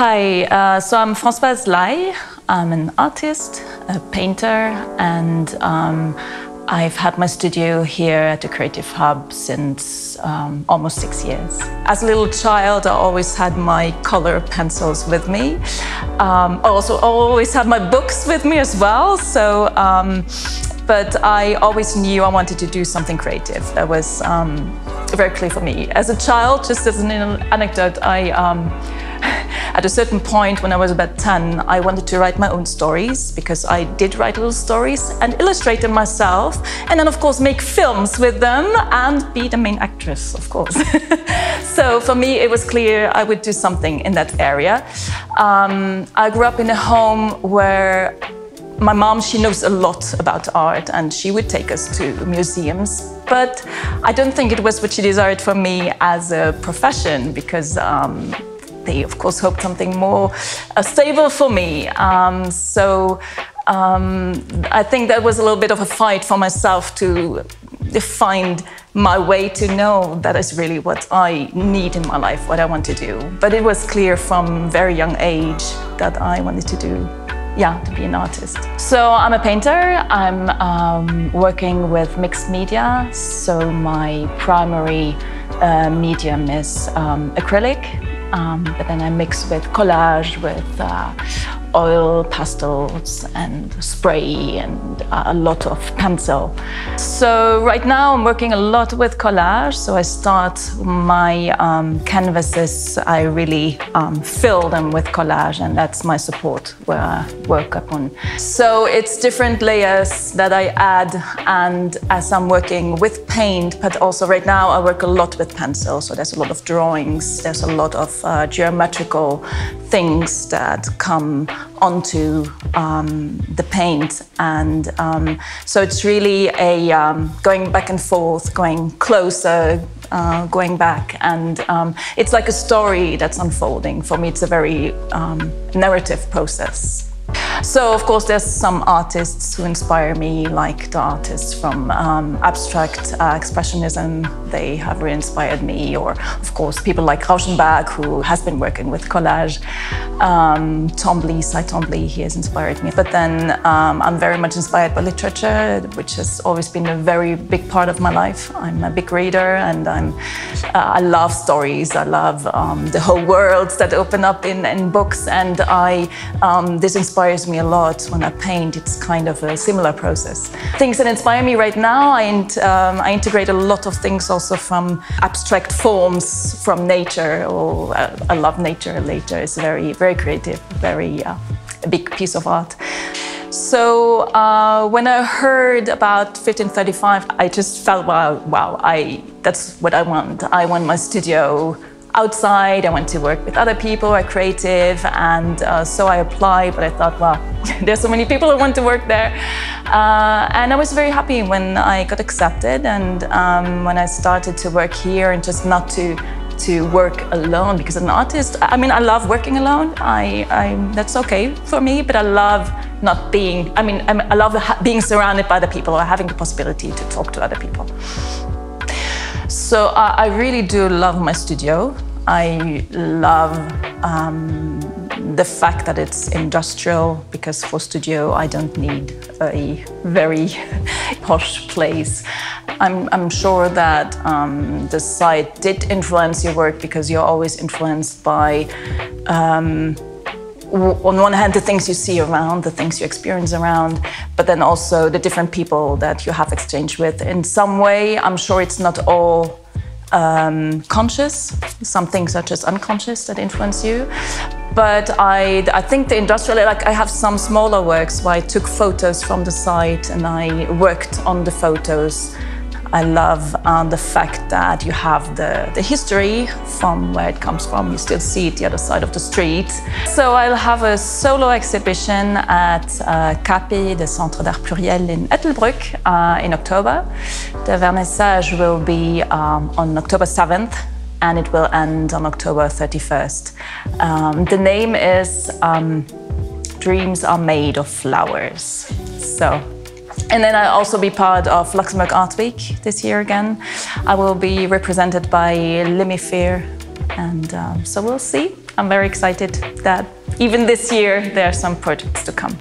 Hi, so I'm Françoise Ley. I'm an artist, a painter, and I've had my studio here at the Creative Hub since almost 6 years. As a little child, I always had my color pencils with me. I also always had my books with me as well. So, but I always knew I wanted to do something creative. That was very clear for me. As a child, just as an anecdote, at a certain point when I was about 10, I wanted to write my own stories because I did write little stories and illustrate them myself, and then of course make films with them and be the main actress, of course. So for me it was clear I would do something in that area. I grew up in a home where my mom, she knows a lot about art and she would take us to museums, but I don't think it was what she desired for me as a profession because they, of course, hoped something more stable for me. I think that was a little bit of a fight for myself to find my way to know that is really what I need in my life, what I want to do. But it was clear from a very young age that I wanted to do, to be an artist. So I'm a painter. I'm working with mixed media. So my primary medium is acrylic. But then I mix with collage, with oil, pastels, and spray, and a lot of pencil. So right now I'm working a lot with collage. So I start my canvases, I really fill them with collage, and that's my support where I work upon. So it's different layers that I add, and as I'm working with paint, but also right now I work a lot with pencil. So there's a lot of drawings, there's a lot of geometrical things that come onto the paint, and so it's really a going back and forth, going closer, going back, and it's like a story that's unfolding. For me, it's a very narrative process. So, of course, there's some artists who inspire me, like the artists from abstract expressionism. They have really inspired me, or, of course, people like Rauschenberg, who has been working with collage. Cy Twombly, he has inspired me. But then I'm very much inspired by literature, which has always been a very big part of my life. I'm a big reader, and I love stories. I love the whole worlds that open up in books, and this inspires me a lot. When I paint, it's kind of a similar process. Things that inspire me right now, I integrate a lot of things also from abstract forms, from nature. I love nature. Nature is very, very creative, very a big piece of art. So when I heard about 1535, I just felt, wow, that's what I want. I want my studio outside. I want to work with other people who are creative, and so I applied, but I thought, wow, there's so many people who want to work there. And I was very happy when I got accepted, and when I started to work here, and just not to work alone, because as an artist, I mean, I love working alone. That's okay for me, but I love not being, I love being surrounded by other people, or having the possibility to talk to other people. So I really do love my studio. I love the fact that it's industrial, because for studio I don't need a very posh place. I'm sure that the site did influence your work, because you're always influenced by on one hand, the things you see around, the things you experience around, but then also the different people that you have exchanged with. In some way, I'm sure it's not all conscious. Some things are just unconscious that influence you. But I think the industrial, like I have some smaller works where I took photos from the site and I worked on the photos. I love the fact that you have the history from where it comes from. You still see it the other side of the street. So I'll have a solo exhibition at CAPI, the Centre d'Art Pluriel in Ettelbruck, in October. The vernissage will be on October 7th, and it will end on October 31st. The name is Dreams Are Made of Flowers. And then I'll also be part of Luxembourg Art Week this year again. I will be represented by L'Hémisphère, and so we'll see. I'm very excited that even this year there are some projects to come.